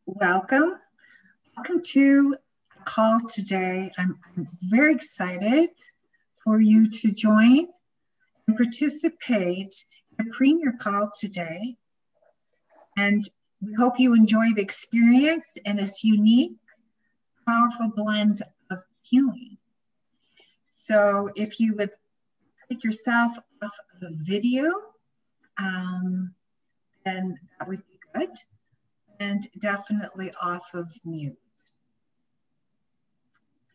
Welcome. Welcome to a call today. I'm very excited for you to join and participate in a premier call today. And we hope you enjoy the experience and this unique, powerful blend of healing. So if you would take yourself off of the video, then that would be good. And definitely off of mute.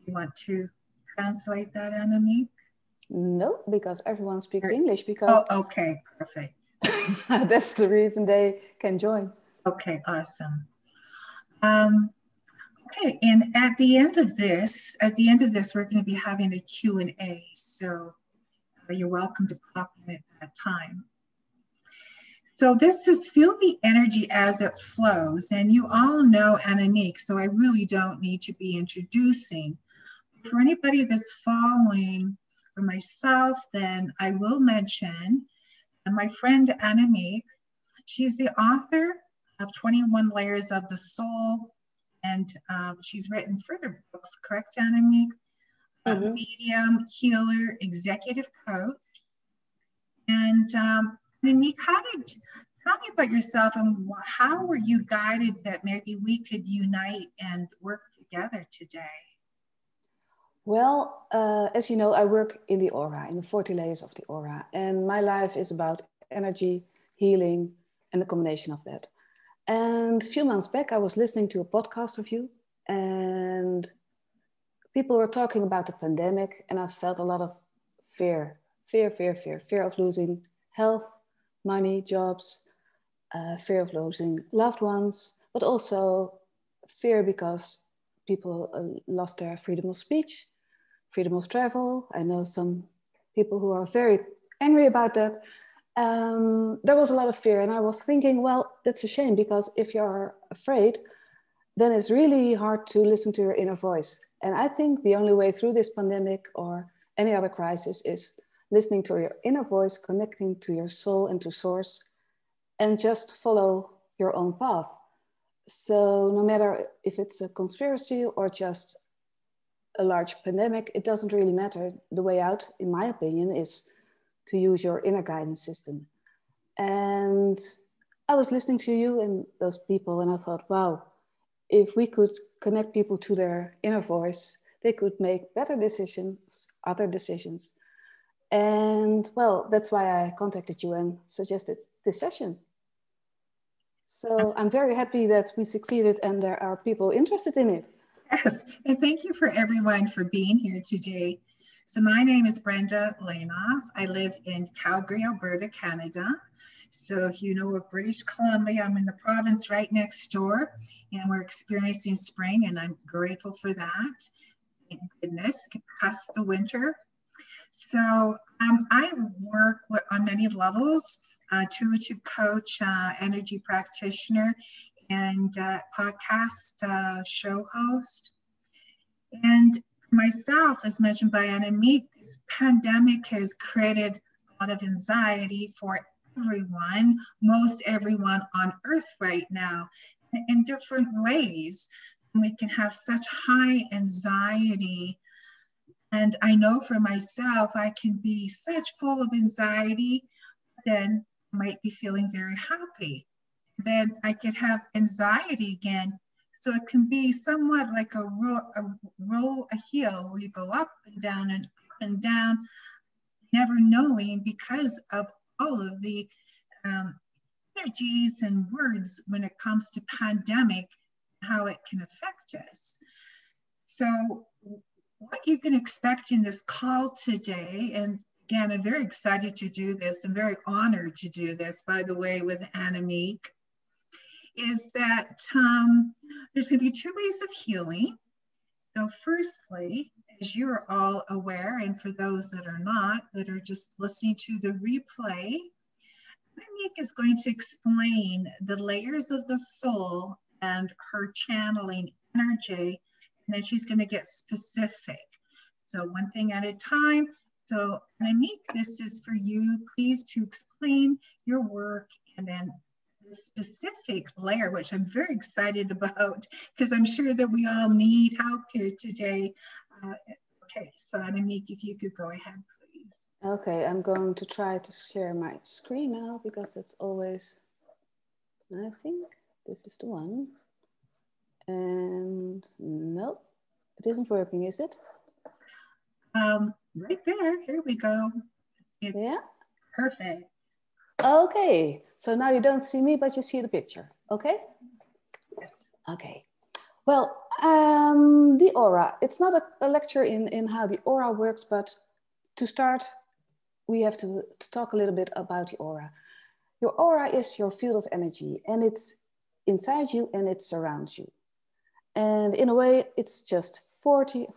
You want to translate that, Annemiek? No, because everyone speaks English. Because okay, perfect. That's the reason they can join. Okay, awesome. Okay, and at the end of this, we're going to be having a Q&A. So you're welcome to pop in at that time. So this is feel the energy as it flows. And you all know Annemiek, so I really don't need to be introducing. For anybody that's following, for myself, then I will mention my friend Annemiek. She's the author of 21 Layers of the Soul, and she's written further books, correct, Annemiek? Medium, healer, executive coach. And Annemiek, tell me about yourself and how were you guided that maybe we could unite and work together today? Well, as you know, I work in the aura, in the 40 layers of the aura. And my life is about energy, healing, and the combination of that. And a few months back, I was listening to a podcast of you, and people were talking about the pandemic, and I felt a lot of fear of losing health, money, jobs, fear of losing loved ones, but also fear because people lost their freedom of speech, freedom of travel. I know some people who are very angry about that. There was a lot of fear, and I was thinking, well, that's a shame, because if you're afraid, then it's really hard to listen to your inner voice. And I think the only way through this pandemic or any other crisis is listening to your inner voice, connecting to your soul and to source, and just follow your own path. So no matter if it's a conspiracy or just a large pandemic, it doesn't really matter. The way out, in my opinion, is to use your inner guidance system. And I was listening to you and those people, and I thought, wow, if we could connect people to their inner voice, they could make better decisions, other decisions. And well, that's why I contacted you and suggested this session. So I'm very happy that we succeeded and there are people interested in it. Yes, and thank you for everyone for being here today. So my name is Brenda Lainof. I live in Calgary, Alberta, Canada. So if you know of British Columbia, I'm in the province right next door, and we're experiencing spring, and I'm grateful for that. Thank goodness, past the winter. So I work on many levels, intuitive coach, energy practitioner, and podcast show host. And myself, as mentioned by Annemiek, this pandemic has created a lot of anxiety for everyone, most everyone on earth right now, in different ways. We can have such high anxiety. And I know for myself, I can be such full of anxiety, then I might be feeling very happy. Then I could have anxiety again. So it can be somewhat like a hill where you go up and down, never knowing because of all of the energies and words when it comes to pandemic, how it can affect us. So what you can expect in this call today, and again, I'm very excited to do this. I'm very honored to do this, by the way, with Annemiek, is that there's going to be two ways of healing. So firstly, as you're all aware, and for those that are not, that are just listening to the replay, Annemiek is going to explain the layers of the soul and her channeling energy, and then she's going to get specific. So one thing at a time. So Annemiek, this is for you, please, to explain your work, and then specific layer, which I'm very excited about because I'm sure that we all need help here today. Okay, so Annemiek, if you could go ahead, please. Okay, I'm going to try to share my screen now because it's always, I think this is the one. And no, it isn't working, is it? Right there, here we go. It's perfect. Okay, so now you don't see me, but you see the picture, okay? Yes. Okay, well, the aura, it's not a lecture in how the aura works, but to start, we have to talk a little bit about the aura. Your aura is your field of energy, and it's inside you and it surrounds you. And in a way, it's just 40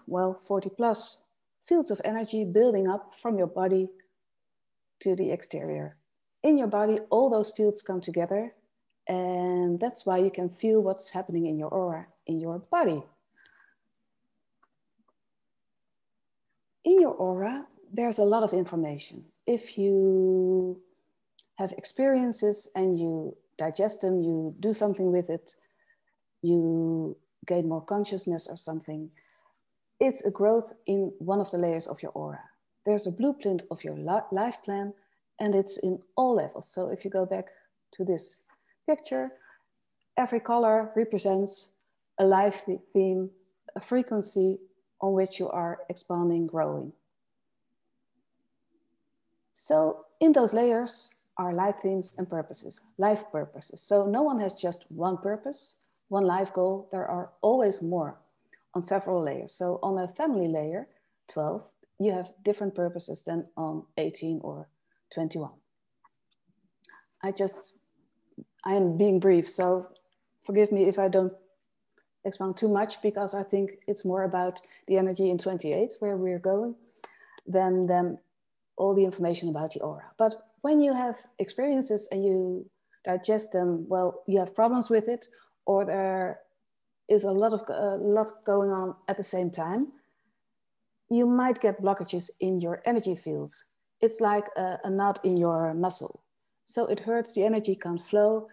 plus fields of energy building up from your body to the exterior. In your body, all those fields come together, and that's why you can feel what's happening in your aura, in your body. In your aura, there's a lot of information. If you have experiences and you digest them, you do something with it, you gain more consciousness or something, it's a growth in one of the layers of your aura. There's a blueprint of your life plan, and it's in all levels. So if you go back to this picture, every color represents a life theme, a frequency on which you are expanding, growing. So in those layers are life themes and purposes, life purposes. So no one has just one purpose, one life goal. There are always more on several layers. So on a family layer, 12, you have different purposes than on 18 or 21. I am being brief, so forgive me if I don't expound too much, because I think it's more about the energy in 28, where we're going, than all the information about the aura. But when you have experiences and you digest them, well, you have problems with it, or there is a lot going on at the same time, you might get blockages in your energy fields. It's like a knot in your muscle. So it hurts, the energy can't flow,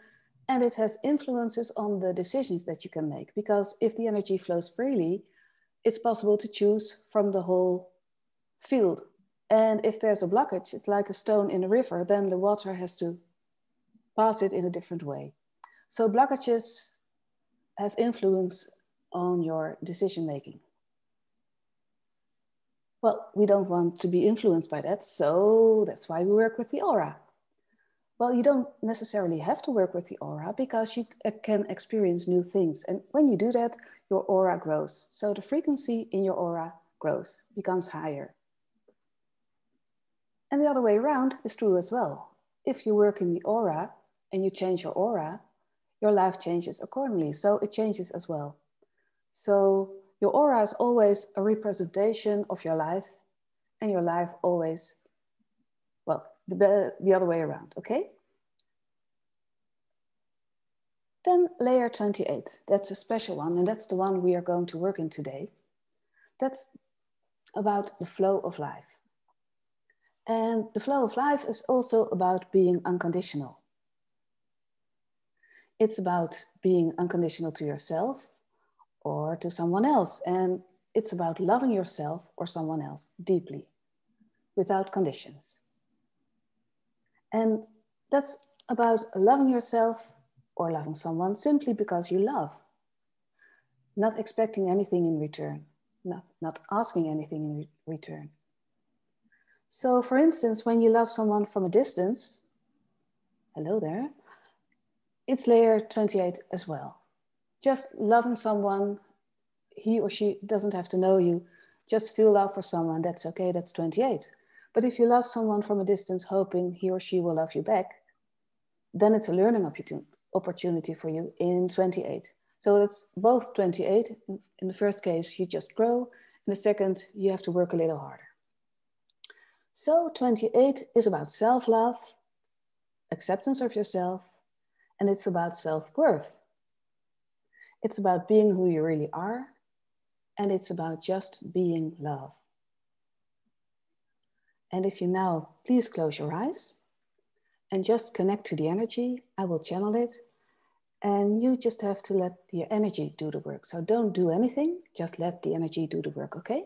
and it has influences on the decisions that you can make. Because if the energy flows freely, it's possible to choose from the whole field. And if there's a blockage, it's like a stone in a river, then the water has to pass it in a different way. So blockages have influence on your decision making. Well, we don't want to be influenced by that, so that's why we work with the aura. Well, you don't necessarily have to work with the aura, because you can experience new things. And when you do that, your aura grows. So the frequency in your aura grows, becomes higher. And the other way around is true as well. If you work in the aura and you change your aura, your life changes accordingly. So it changes as well. So your aura is always a representation of your life, and your life always, well, the other way around, okay? Then layer 28, that's a special one, and that's the one we are going to work in today. That's about the flow of life. And the flow of life is also about being unconditional. It's about being unconditional to yourself or to someone else. And it's about loving yourself or someone else deeply, without conditions. And that's about loving yourself or loving someone simply because you love. Not expecting anything in return, not asking anything in return. So for instance, when you love someone from a distance, hello there, it's layer 28 as well. Just loving someone, he or she doesn't have to know you, just feel love for someone, that's okay, that's 28. But if you love someone from a distance, hoping he or she will love you back, then it's a learning opportunity for you in 28. So it's both 28. In the first case, you just grow. In the second, you have to work a little harder. So 28 is about self-love, acceptance of yourself, and it's about self-worth. It's about being who you really are, and it's about just being love. And if you now please close your eyes and just connect to the energy. I will channel it, and you just have to let the energy do the work. So don't do anything, just let the energy do the work, okay?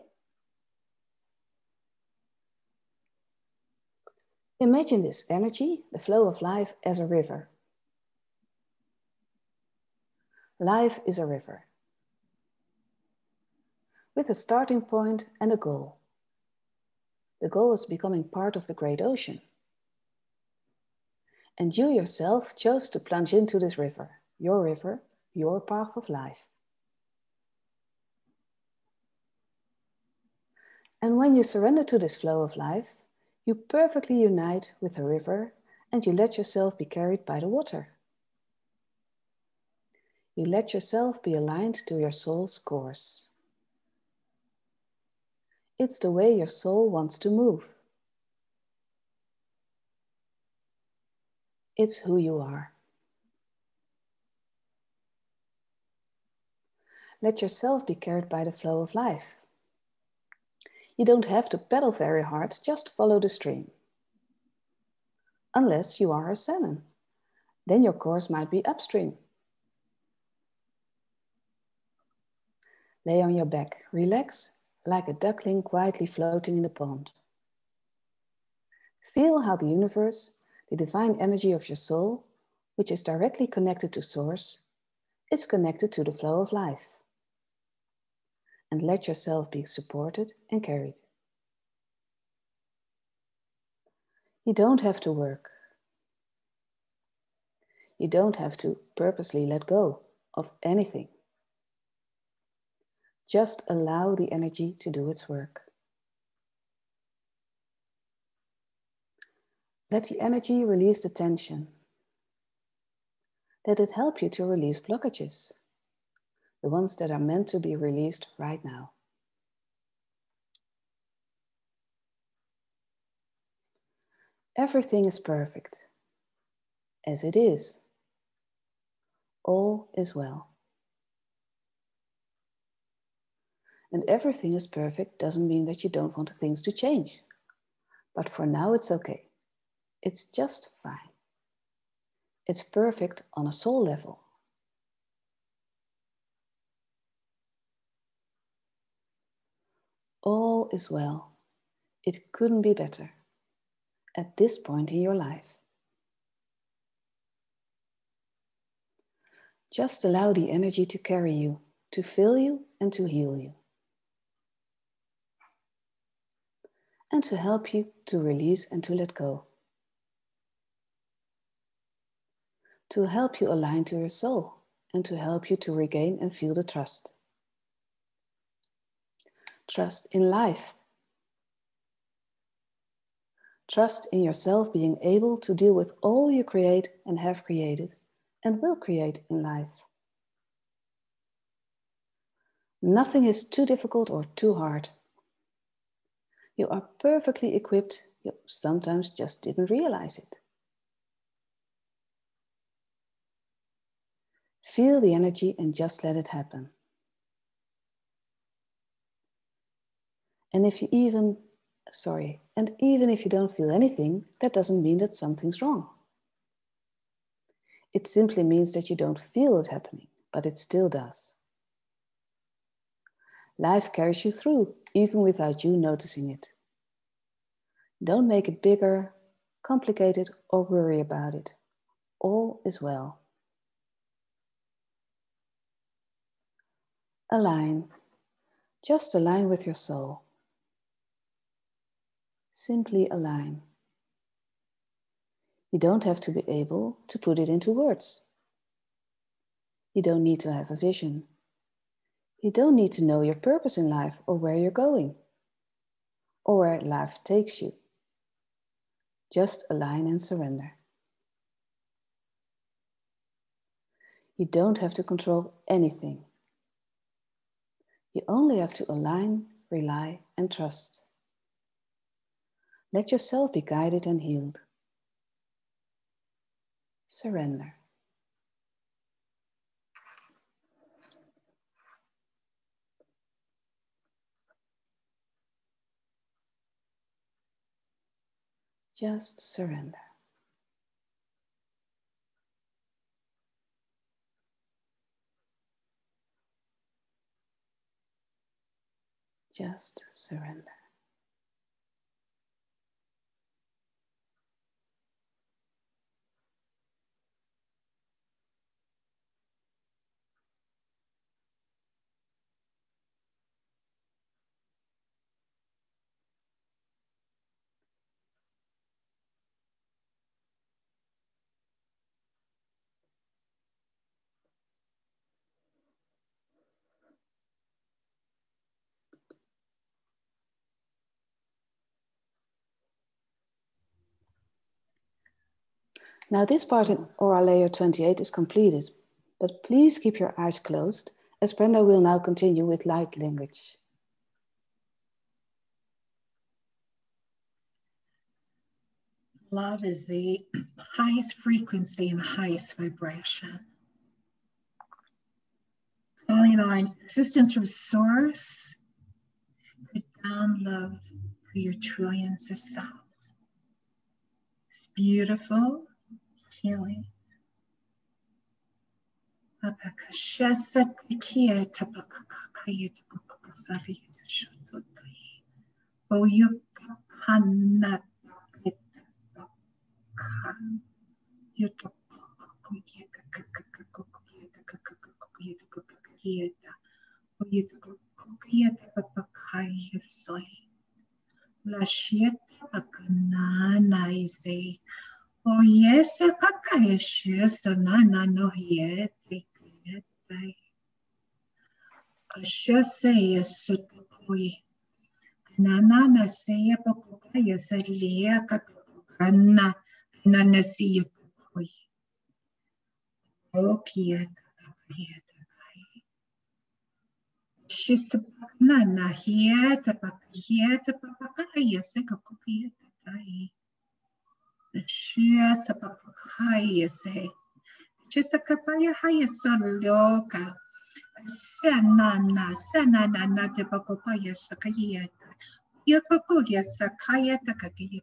Imagine this energy, the flow of life, as a river. Life is a river with a starting point and a goal. The goal is becoming part of the great ocean. And you yourself chose to plunge into this river, your path of life. And when you surrender to this flow of life, you perfectly unite with the river and you let yourself be carried by the water. You let yourself be aligned to your soul's course. It's the way your soul wants to move. It's who you are. Let yourself be carried by the flow of life. You don't have to paddle very hard, just follow the stream. Unless you are a salmon, then your course might be upstream. Lay on your back, relax, like a duckling quietly floating in the pond. Feel how the universe, the divine energy of your soul, which is directly connected to Source, is connected to the flow of life. And let yourself be supported and carried. You don't have to work. You don't have to purposely let go of anything. Just allow the energy to do its work. Let the energy release the tension. Let it help you to release blockages, the ones that are meant to be released right now. Everything is perfect, as it is. All is well. And everything is perfect doesn't mean that you don't want things to change. But for now, it's okay. It's just fine. It's perfect on a soul level. All is well. It couldn't be better at this point in your life. Just allow the energy to carry you, to fill you and to heal you. And to help you to release and to let go. To help you align to your soul and to help you to regain and feel the trust. Trust in life. Trust in yourself being able to deal with all you create and have created and will create in life. Nothing is too difficult or too hard. You are perfectly equipped, you sometimes just didn't realize it. Feel the energy and just let it happen. And even if you don't feel anything, that doesn't mean that something's wrong. It simply means that you don't feel it happening, but it still does. Life carries you through, even without you noticing it. Don't make it bigger, complicated, or worry about it. All is well. Align. Just align with your soul. Simply align. You don't have to be able to put it into words. You don't need to have a vision. You don't need to know your purpose in life or where you're going or where life takes you. Just align and surrender. You don't have to control anything. You only have to align, rely, and trust. Let yourself be guided and healed. Surrender. Just surrender. Just surrender. Now this part in aura layer 28 is completed, but please keep your eyes closed as Brenda will now continue with light language. Love is the highest frequency and highest vibration. Calling on assistance from Source to download for your trillions of souls. Beautiful healing. Oh yes, so na no ye say yes na say yes na see okay she's na here the papa yes Shia sapapaya say, Chisakapaya haya soloka, Sanana, the Bakopaya Sakaya, Yokoya Sakaya Takaya,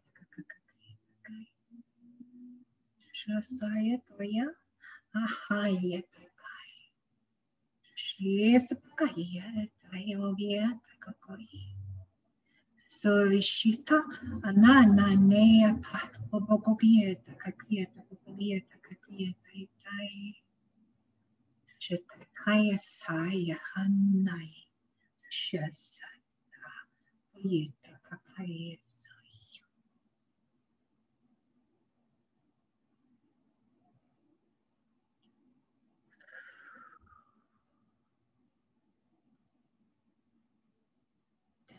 Shasaya Toya, Ahaya, she is a Kaya, Tayogia, Takoi. So Rishita, Anana, Nea, Obokopieta, Kakieta, Kopieta, Kakieta, Tai, Shetakaya Saya, Hanai, Shasa, Yeta, Kakaya,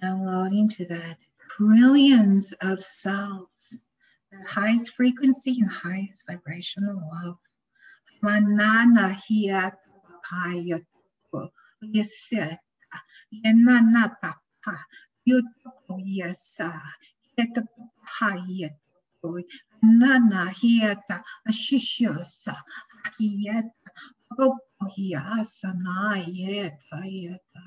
downloading to that trillions of cells, the highest frequency and highest vibrational love. Manana hiya kaya yeseta yenana papa yuto yesa yeta haya nana hiyata ashishyosa hiyata opo hiyasa na yeta yeta.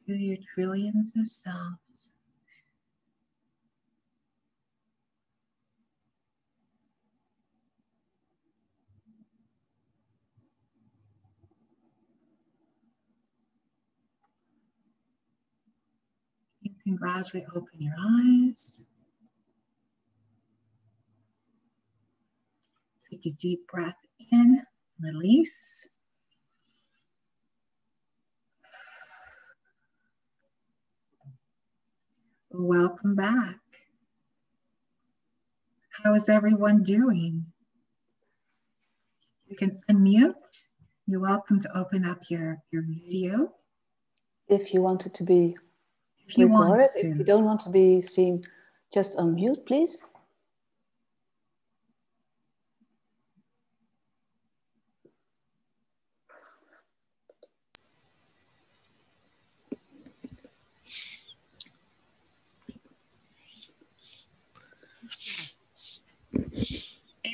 To your trillions of cells. You can gradually open your eyes. Take a deep breath in, release. Welcome back. How is everyone doing? You can unmute. You're welcome to open up your video. If you want it to be recorded, if you don't want to be seen, just unmute, please.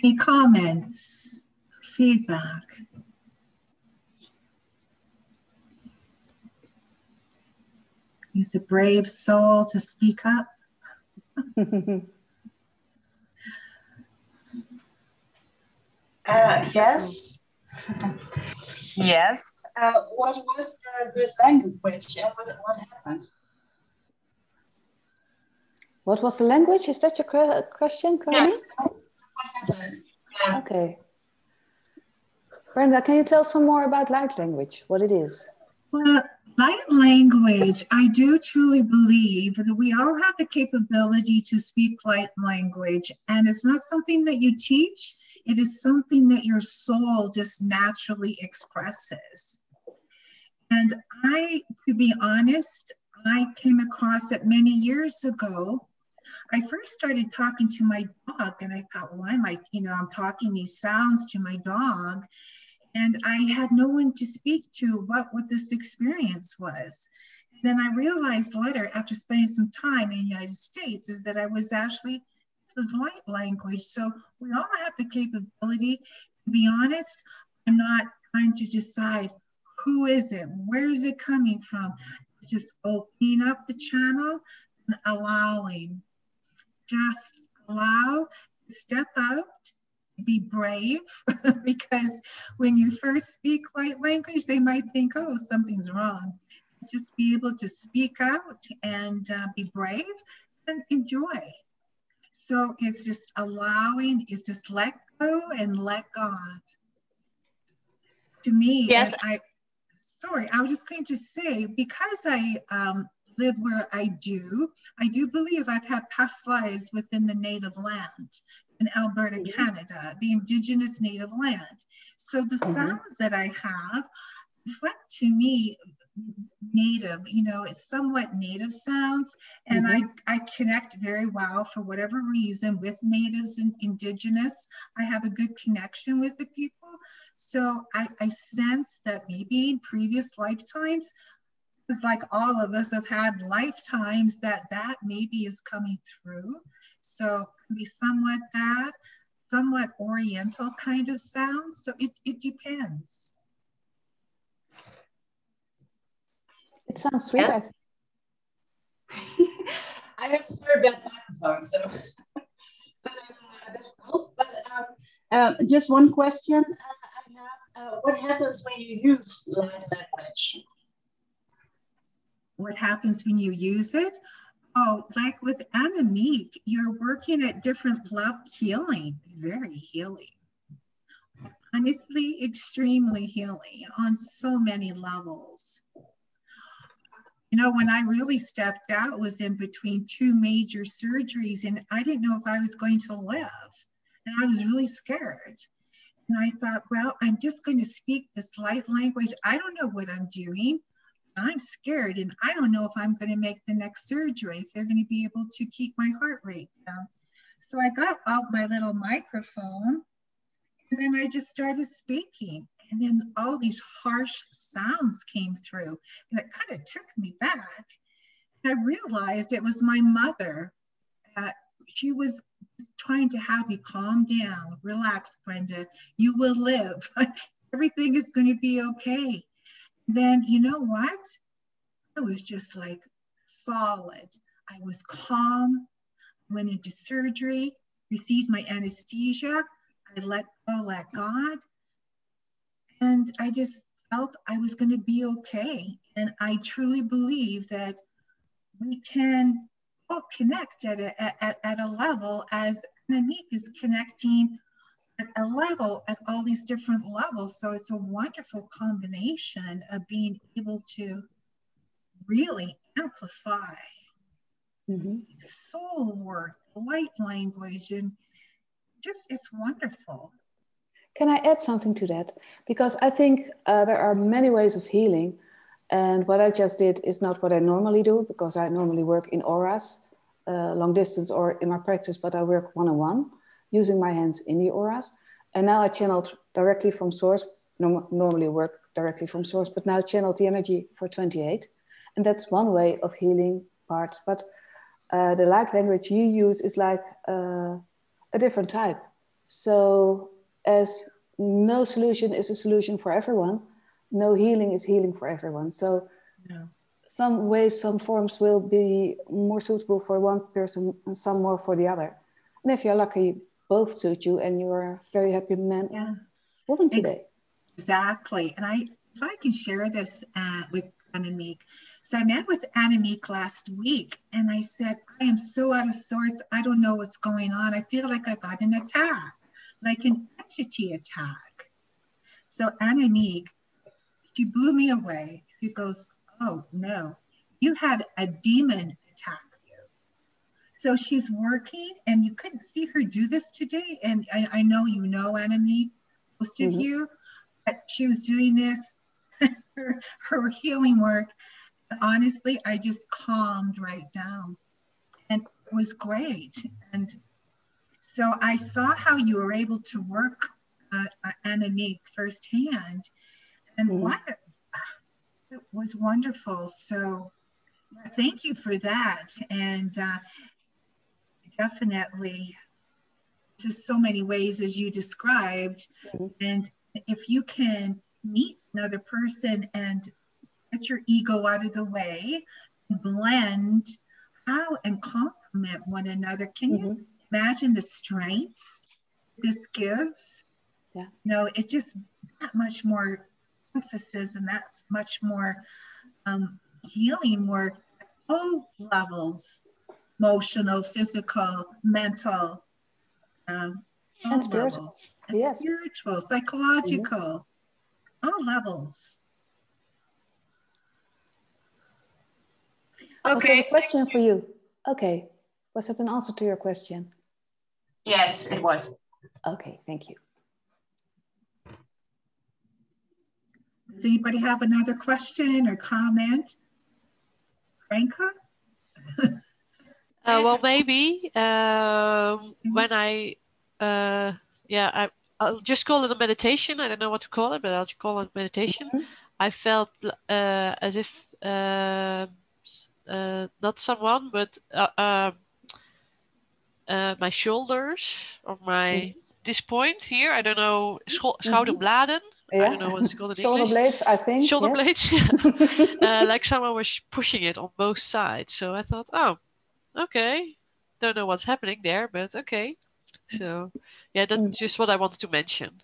Any comments, feedback? Use a brave soul to speak up. Yes. Yes. What was the language and what happened? What was the language? Is that your question, Connie? Yes. What happened? Yeah. Okay. Brenda, can you tell some more about light language, what it is? Well, light language, I do truly believe that we all have the capability to speak light language, and it's not something that you teach. It is something that your soul just naturally expresses. And to be honest, I came across it many years ago. I first started talking to my dog, and I thought, why am I, I'm talking these sounds to my dog. And I had no one to speak to what this experience was. Then I realized later, after spending some time in the United States, is that this was light language. So we all have the capability. To be honest, I'm not trying to decide who is it, where is it coming from. It's just opening up the channel and allowing. Just allow, step out, be brave, because when you first speak light language, they might think, oh, something's wrong. Just be able to speak out and be brave and enjoy. So it's just allowing, it's just let go and let God. To me, yes. I was just going to say, because I live where I do believe I've had past lives within the native land in Alberta, Canada, the Indigenous native land. So the sounds that I have reflect to me native, it's somewhat native sounds. And I connect very well, for whatever reason, with natives and Indigenous. I have a good connection with the people. So I sense that maybe in previous lifetimes, it's like all of us have had lifetimes that maybe is coming through. So it can be somewhat oriental kind of sound. So it depends. It sounds sweet. Yeah. I have a very bad microphone, so that helps. But just one question I have. What happens when you use light language? What happens when you use it? Oh, like with Annemiek, you're working at different levels, healing, very healing. Honestly, extremely healing on so many levels. When I really stepped out was in between two major surgeries, and I didn't know if I was going to live. And I was really scared. And I thought, well, I'm just going to speak this light language. I don't know what I'm doing. I'm scared, and I don't know if I'm going to make the next surgery, if they're going to be able to keep my heart rate down. So I got out my little microphone, and then I just started speaking. And then all these harsh sounds came through, and it kind of took me back. And I realized it was my mother. She was trying to have me calm down, relax, Brenda. You will live. Everything is going to be okay. Then you know what? I was just like solid. I was calm, went into surgery, received my anesthesia. I let go, let God. And I just felt I was going to be okay. And I truly believe that we can all connect at a level, as Annemiek is connecting at a level, at all these different levels. So it's a wonderful combination of being able to really amplify soul work, light language, and just it's wonderful. Can I add something to that? Because I think there are many ways of healing. And what I just did is not what I normally do, because I normally work in auras, long distance or in my practice, but I work one-on-one using my hands in the auras. And now I channeled directly from source, normally work directly from source, but now channeled the energy for 28. And that's one way of healing parts. But the light language you use is like a different type. So as no solution is a solution for everyone, no healing is healing for everyone. So some ways, some forms will be more suitable for one person and some more for the other. And if you're lucky, both suit you and you're a very happy man, woman today. Exactly. And if I can share this with Annemiek. So I met with Annemiek last week and I said, I am so out of sorts. I don't know what's going on. I feel like I got an attack, like an entity attack. So Annemiek, she blew me away. She goes, oh no, you had a demon attack you. So she's working and you couldn't see her do this today. And I know you know Annemiek, most of you, but she was doing this, her healing work. And honestly, I just calmed right down and it was great. And so I saw how you were able to work Annemiek firsthand and what it was wonderful. So thank you for that. And definitely just so many ways as you described. And if you can meet another person and get your ego out of the way, blend how and complement one another. Can you imagine the strengths this gives? Yeah. No, it just that much more emphasis and that's much more healing work at all levels, emotional, physical, mental, all levels, spiritual, psychological, all levels. Okay. Was that a question for you? Okay. Was that an answer to your question? Yes, it was. Okay, thank you. Does anybody have another question or comment? Franca? Well, maybe when I'll just call it a meditation. I don't know what to call it, but I'll just call it meditation. I felt as if not someone, but my shoulders or this point here. I don't know, schouderbladen. I don't know what it's called in Shoulder English. blades, I think. Shoulder blades, like someone was pushing it on both sides. So I thought, oh, okay. Don't know what's happening there, but okay. So yeah, that's just what I wanted to mention.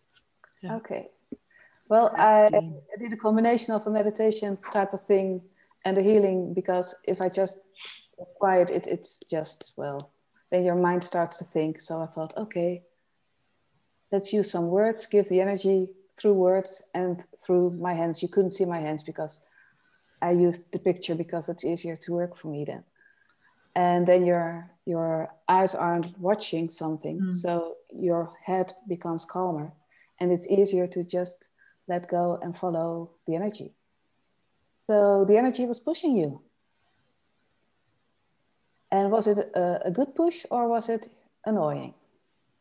Yeah. Okay. Well, I did a combination of a meditation type of thing and a healing, because if I just was quiet, it's just, well, then your mind starts to think. So I thought, okay, let's use some words, give the energy through words and through my hands. You couldn't see my hands because I used the picture because it's easier to work for me then. And then your eyes aren't watching something, so your head becomes calmer and it's easier to just let go and follow the energy. So the energy was pushing you. And was it a good push or was it annoying?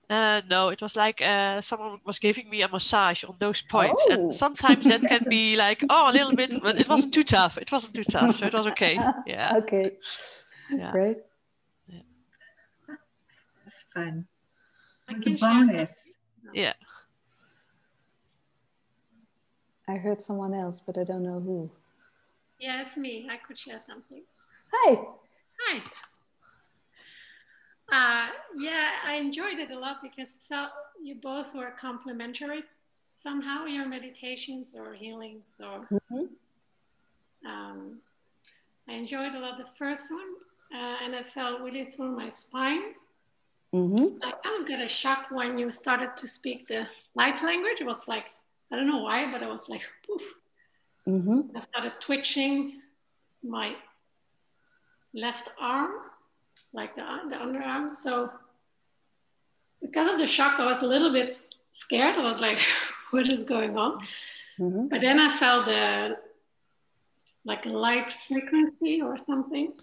No, it was like someone was giving me a massage on those points. And sometimes that can be like, a little bit, but it wasn't too tough. It wasn't too tough, so it was okay. Yeah. Okay. Yeah. Great. Yeah. It's fun. It's a bonus. Yeah. I heard someone else, but I don't know who. Yeah, it's me. I could share something. Hi. Hi. Yeah, I enjoyed it a lot because it felt you both were complementary somehow, your meditations or healings. Or I enjoyed a lot the first one, and it felt really through my spine. I kind of got a shock when you started to speak the light language. It was like, I don't know why, but I was like, oof. I started twitching my left arm, like the underarm. So because of the shock, I was a little bit scared. I was like, what is going on? But then I felt like a light frequency or something,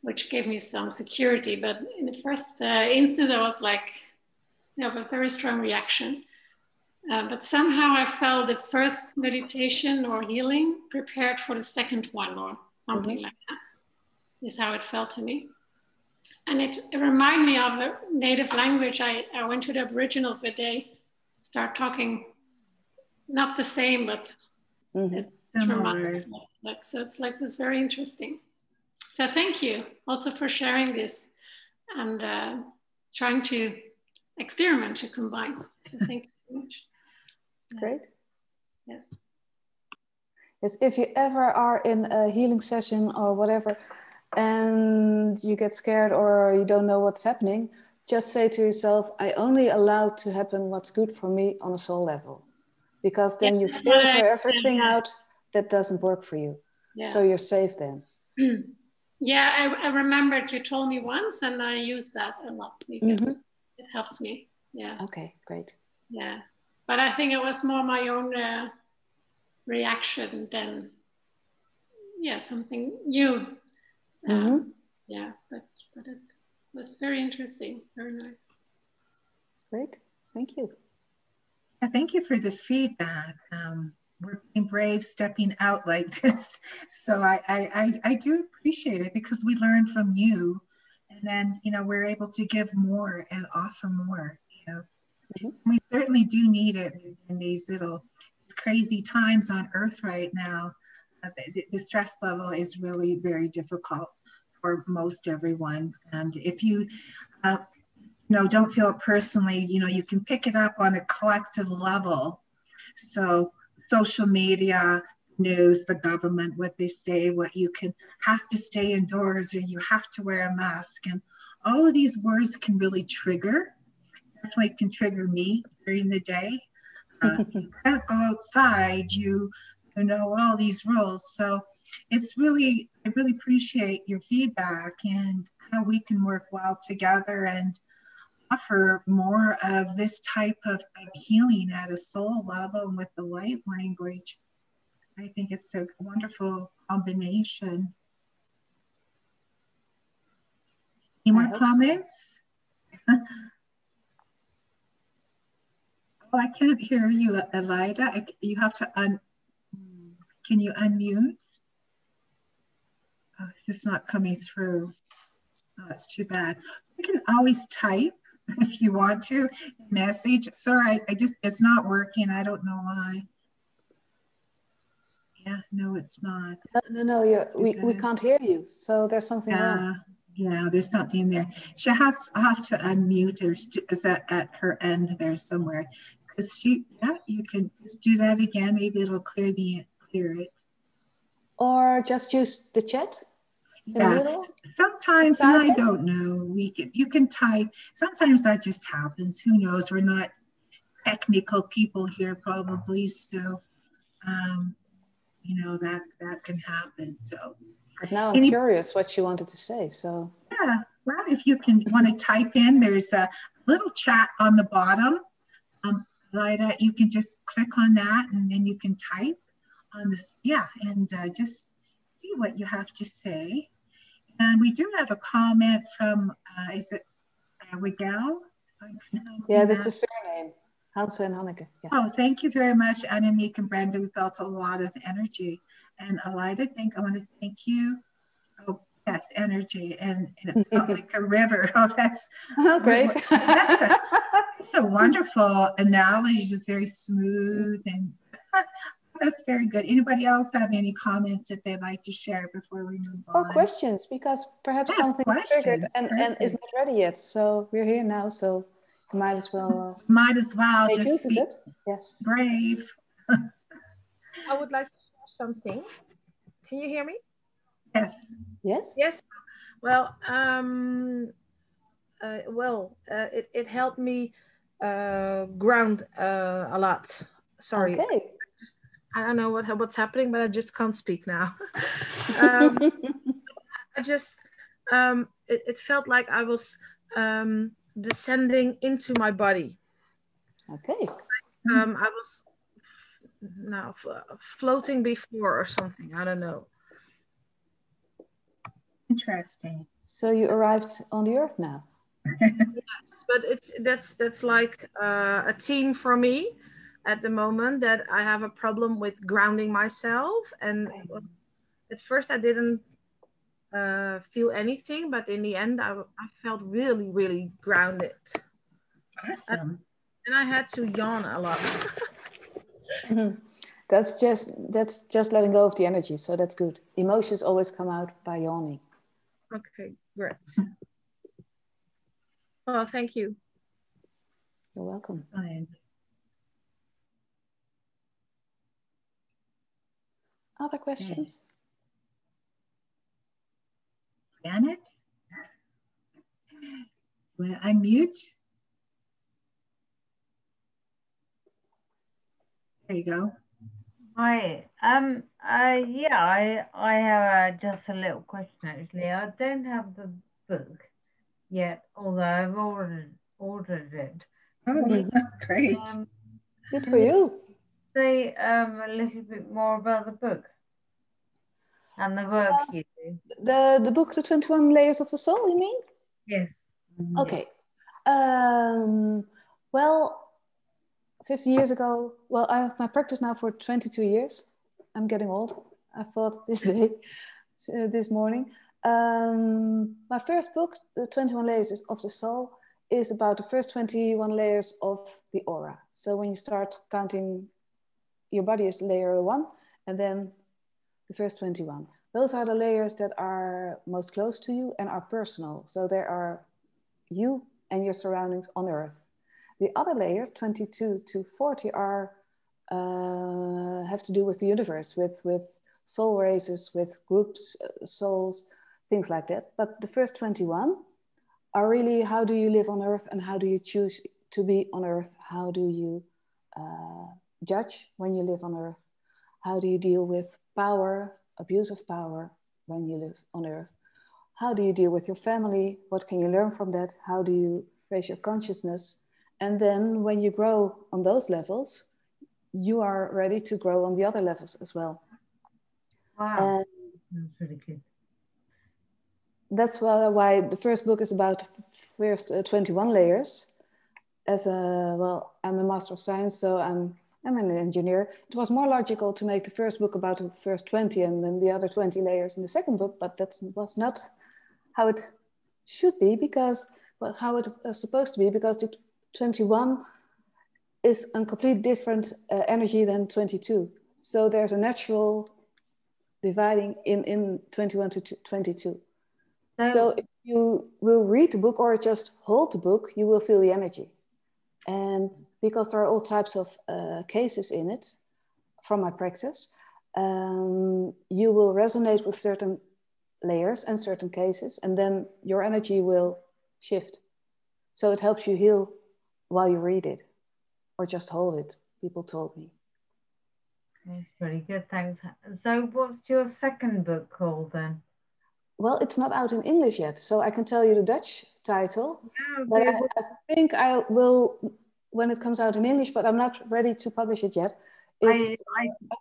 which gave me some security. But in the first instant, I was like, a very strong reaction. But somehow I felt the first meditation or healing prepared for the second one or something like that. Is how it felt to me. And it reminded me of a native language. I went to the Aboriginals, but they start talking not the same, but it's similar. Like, so it's like, it was very interesting. So thank you also for sharing this and trying to experiment to combine. So thank you so much. Great. Yes. Yes, if you ever are in a healing session or whatever, and you get scared or you don't know what's happening, just say to yourself, I only allow to happen what's good for me on a soul level. Because then you filter everything out that doesn't work for you. Yeah. So you're safe then. Yeah, I remembered you told me once, and I use that a lot because it helps me. Yeah. Okay, great. Yeah, but I think it was more my own reaction than something new. Yeah, but it was very interesting, very nice. Great, thank you. Yeah, thank you for the feedback. We're being brave stepping out like this. So I do appreciate it because we learn from you, and then, you know, we're able to give more and offer more, you know. We certainly do need it in these crazy times on Earth right now. The stress level is really very difficult for most everyone. And if you, don't feel it personally, you can pick it up on a collective level. So social media, news, the government, what they say, what you can have to stay indoors or you have to wear a mask. And all of these words can really definitely can trigger me during the day. You can't go outside, you know all these rules. So I really appreciate your feedback and how we can work well together and offer more of this type of healing at a soul level with the light language. I think it's a wonderful combination. Any more comments? So. Oh, I can't hear you, Elida. You have to can you unmute? Oh, it's not coming through. Oh, it's too bad. You can always type if you want to message. Sorry, it's not working. I don't know why. Yeah, no, it's not. No, we can't hear you. So there's something wrong. Yeah, there's something there. She have to unmute her. Is that at her end there somewhere? Because you can just do that again. Maybe it'll clear it. Or just use the chat. Yeah, sometimes, and I don't know, you can type. Sometimes that just happens. Who knows? We're not technical people here probably. So, that can happen. So. But now I'm curious what you wanted to say. So. Yeah, well, if you want to type in, there's a little chat on the bottom. Lida, you can just click on that and then you can type on this. Yeah, and just see what you have to say. And we do have a comment from, is it Wigel? Yeah, that's a surname. Hans and Hanneke. Yeah. Oh, thank you very much, Annemiek and Brenda. We felt a lot of energy. And Elida, I want to thank you. Oh, yes, energy. And it felt like a river. Oh, that's great. That's a wonderful analogy, just very smooth. And that's very good. Anybody else have any comments that they'd like to share before we move on? Or questions, because perhaps something is triggered and is not ready yet. So we're here now, so you might as well. Just be brave. I would like to share something. Can you hear me? Yes. Yes. Yes. Well, it helped me ground a lot. Sorry. Okay. I don't know what's happening, but I just can't speak now. It felt like I was descending into my body. Okay. I was floating before or something. I don't know. Interesting. So you arrived on the earth now. Yes, but that's like a theme for me at the moment, that I have a problem with grounding myself. And at first I didn't feel anything, but in the end I felt really, really grounded. Awesome. And I had to yawn a lot. That's just letting go of the energy, so that's good. Emotions always come out by yawning. Okay, great. Oh, thank you. You're welcome. Fine. Other questions? Janet? Will I unmute? There you go. Hi. Yeah, I have just a little question actually. I don't have the book yet, although I've ordered it. Oh, great. Good for you. Say a little bit more about the book and the work you do. The book, The 21 Layers of the Soul, you mean? Yes. Okay. Well, 15 years ago, well, I have my practice now for 22 years. I'm getting old. I thought this day, this morning. My first book, The 21 Layers of the Soul, is about the first 21 layers of the aura. So when you start counting, your body is layer 1, and then the first 21. Those are the layers that are most close to you and are personal. So there are you and your surroundings on Earth. The other layers, 22 to 40, are have to do with the universe, with soul races, with groups, souls, things like that. But the first 21 are really, how do you live on Earth and how do you choose to be on Earth? How do you judge when you live on Earth? How do you deal with power, abuse of power when you live on Earth? How do you deal with your family? What can you learn from that? How do you raise your consciousness? And then when you grow on those levels, you are ready to grow on the other levels as well. Wow. And that's really good. That's why the first book is about the first 21 layers. As a, well, I'm a Master of Science, so I'm an engineer. It was more logical to make the first book about the first 20 and then the other 20 layers in the second book, but that was not how it should be, because, well, how it was supposed to be, because the 21 is a complete different energy than 22. So there's a natural dividing in 21 to 22. So if you will read the book or just hold the book, you will feel the energy. And because there are all types of cases in it from my practice, you will resonate with certain layers and certain cases, and then your energy will shift. So it helps you heal while you read it or just hold it, people told me. That's pretty good, thanks. So what's your second book called then? Well, it's not out in English yet, so I can tell you the Dutch title. Yeah, but I think I will when it comes out in English, but I'm not ready to publish it yet. I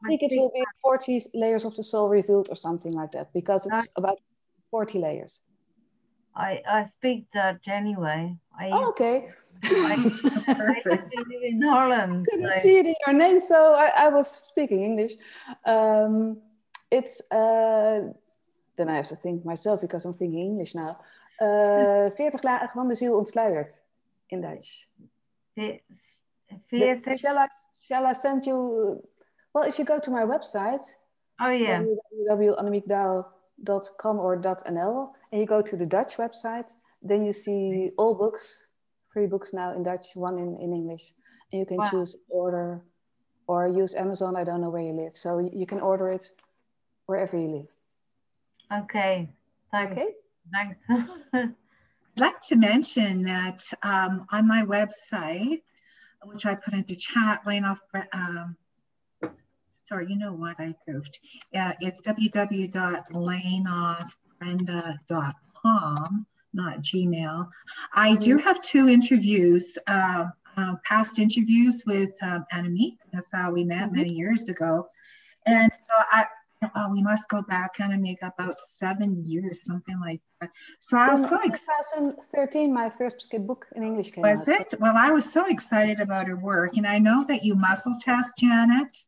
think it will be 40 Layers of the Soul Revealed or something like that, because it's about 40 layers. I speak Dutch anyway. Okay. Perfect. I live in Holland. Couldn't see it in your name, so I was speaking English. It's then I have to think myself, because I'm thinking English now. 40 lagen van de ziel ontsluierd in Dutch. 40? Shall I send you? Well, if you go to my website, www.annemiekwdouw.com or .nl, and you go to the Dutch website, then you see all books, 3 books now in Dutch, 1 in English, and you can choose order or use Amazon. I don't know where you live, so you can order it wherever you live. Okay. Thanks. Okay. Thanks. I'd like to mention that on my website, which I put into chat, Lainof, sorry, you know what, I goofed. Yeah, it's www.lainofbrenda.com, not Gmail. I do have 2 interviews, past interviews with Annemiek. That's how we met many years ago. And so we must go back and make about 7 years, something like that. So I was so excited. 2013, my first book in English came out. Was it? Well, I was so excited about her work, and I know that you muscle test, Janet.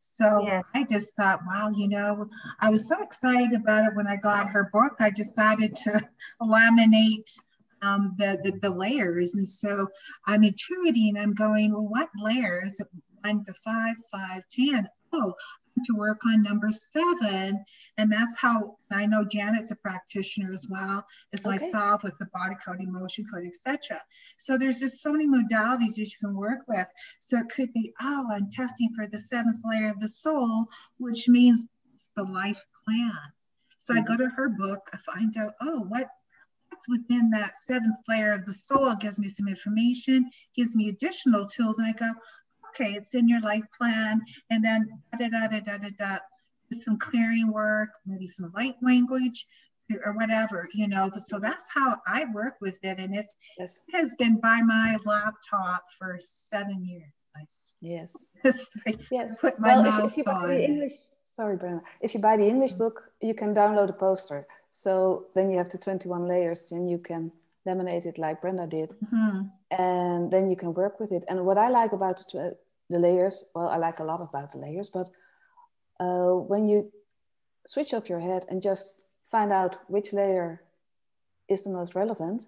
So Yeah. I just thought, wow, I was so excited about it when I got her book. I decided to laminate the layers. And so I'm intuiting, I'm going, well, what layers? 1 to 5, 5, 10. Oh, to work on number 7. And that's how I know Janet's a practitioner as well as myself with the body code, emotion code, etc. So there's just so many modalities that you can work with. So it could be, oh, I'm testing for the 7th layer of the soul, which means it's the life plan. So I go to her book, I find out, oh, what's within that 7th layer of the soul. It gives me some information, gives me additional tools, and I go, okay, it's in your life plan, and then some clearing work, maybe some light language or whatever, so that's how I work with it. And it has been by my laptop for 7 years. Yes. Yes. Put my mouse if you on buy the English, sorry, Brenda. If you buy the English book, you can download a poster. So then you have the 21 layers, and you can laminate it like Brenda did. And then you can work with it. And what I like about the layers, well, I like a lot about the layers, but when you switch off your head and just find out which layer is the most relevant,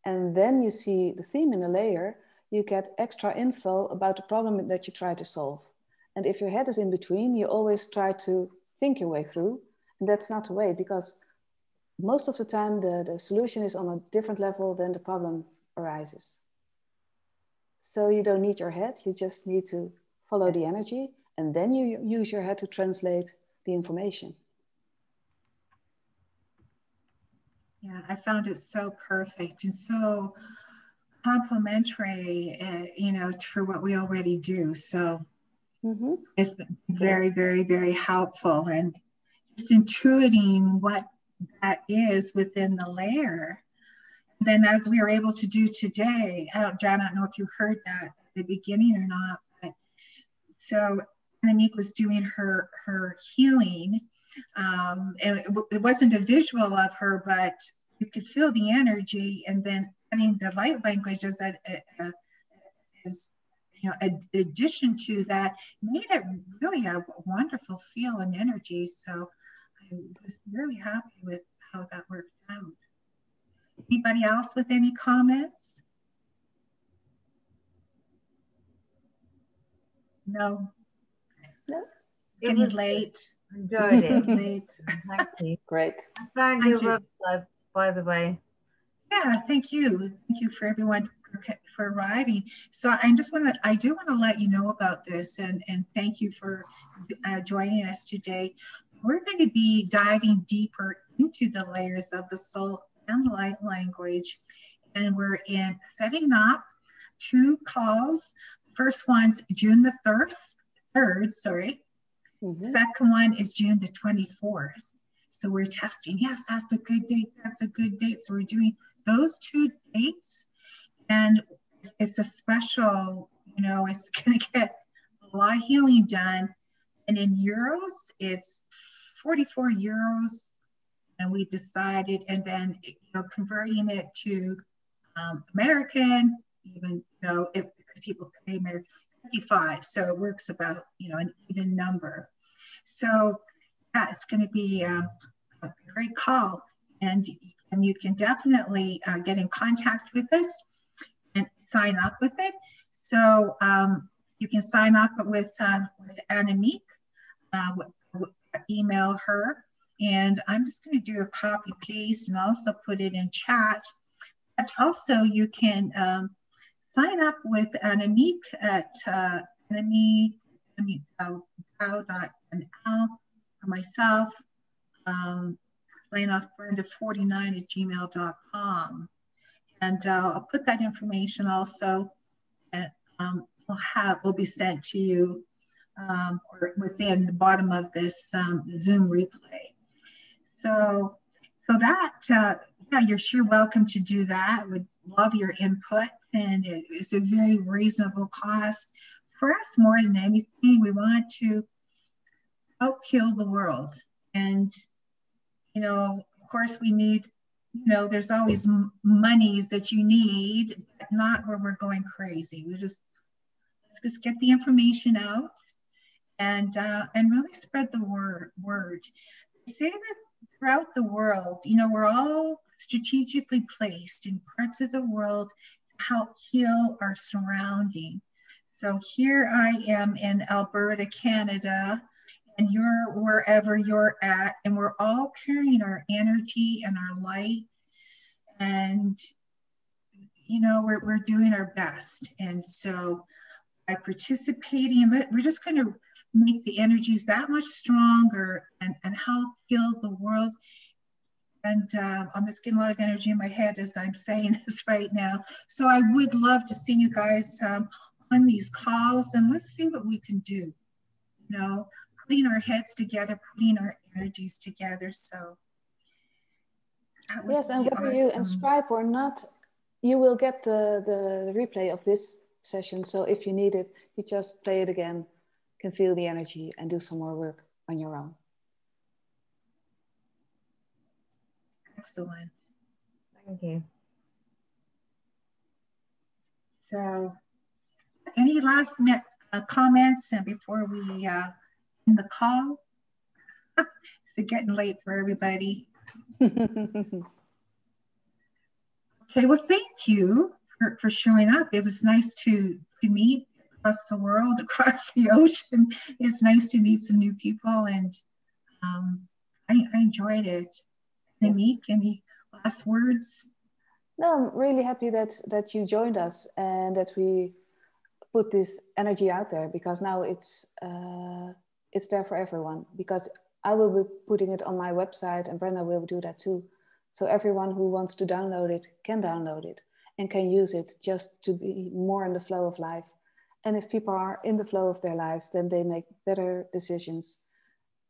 and then you see the theme in the layer, you get extra info about the problem that you try to solve. And if your head is in between, you always try to think your way through. And that's not the way, because most of the time the solution is on a different level than the problem arises. So you don't need your head, you just need to follow the energy, and then you use your head to translate the information. Yeah, I found it so perfect and so complementary, for what we already do. So it's been very, very, very helpful, and just intuiting what that is within the layer. Then as we were able to do today, Jan, I don't know if you heard that at the beginning or not, but so Annemiek was doing her healing. And it wasn't a visual of her, but you could feel the energy, and then adding the light language as addition to that made it really a wonderful feel and energy. So I was really happy with how that worked out. Anybody else with any comments? No. Getting late. Enjoyed it. Late. Thank you. Great. I found your website, by the way. Yeah, thank you. Thank you for everyone for arriving. So I do want to let you know about this, and thank you for joining us today. We're going to be diving deeper into the layers of the soul and light language, and we're setting up 2 calls. First one's June the 3rd. Second one is June the 24th. So we're testing. Yes, that's a good date. That's a good date. So we're doing those 2 dates, and it's a special. It's going to get a lot of healing done, and in euros, it's 44 euros. And we decided, and then converting it to American, even if people pay American, 55, so it works about an even number. So yeah, it's going to be a great call, and you can definitely get in contact with us and sign up with it. So you can sign up with Annemiek, email her. And I'm just going to do a copy paste and also put it in chat. But also you can sign up with Annemiek at Annemiek.Douw.nl, or myself, lainofbrenda49@gmail.com. And I'll put that information also, and will be sent to you or within the bottom of this Zoom replay. So that, you're welcome to do that. Would love your input, and it's a very reasonable cost. For us, more than anything, we want to help heal the world. And, of course we need, there's always monies that you need, but not where we're going crazy. Let's just get the information out, and really spread the word. They say that throughout the world, you know, we're all strategically placed in parts of the world to help heal our surrounding. So here I am in Alberta, Canada, and you're wherever you're at, and we're all carrying our energy and our light, and you know, we're doing our best. And so by participating, we're just going to make the energies that much stronger and help heal the world. And I'm just getting a lot of energy in my head as I'm saying this right now. So I would love to see you guys on these calls, and let's see what we can do. You know, putting our heads together, putting our energies together. So yes, and whether you inscribe or not, you will get the replay of this session. So if you need it, you just play it again, can feel the energy and do some more work on your own. Excellent. Thank you. So any last comments before we end the call? It's getting late for everybody. Okay, well, thank you for showing up. It was nice to meet across the world, across the ocean. It's nice to meet some new people, and I enjoyed it. Annemiek, any last words? No, I'm really happy that you joined us and that we put this energy out there, because now it's there for everyone. Because I will be putting it on my website, and Brenda will do that too. So everyone who wants to download it can download it and can use it just to be more in the flow of life. And if people are in the flow of their lives, then they make better decisions.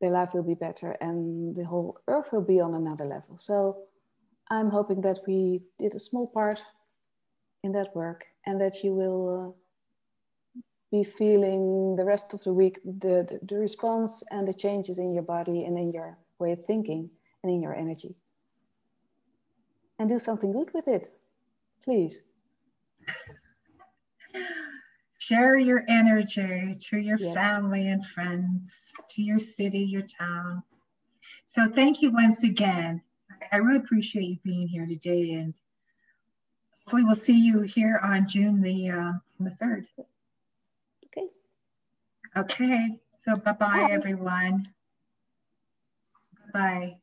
Their life will be better and the whole earth will be on another level. So I'm hoping that we did a small part in that work, and that you will be feeling the rest of the week the response and the changes in your body and in your way of thinking and in your energy. And do something good with it, please. Share your energy to your Yes. family and friends, to your city, your town. So thank you once again. I really appreciate you being here today, and hopefully we'll see you here on June the 3rd. Okay. Okay, so bye-bye, everyone. Bye.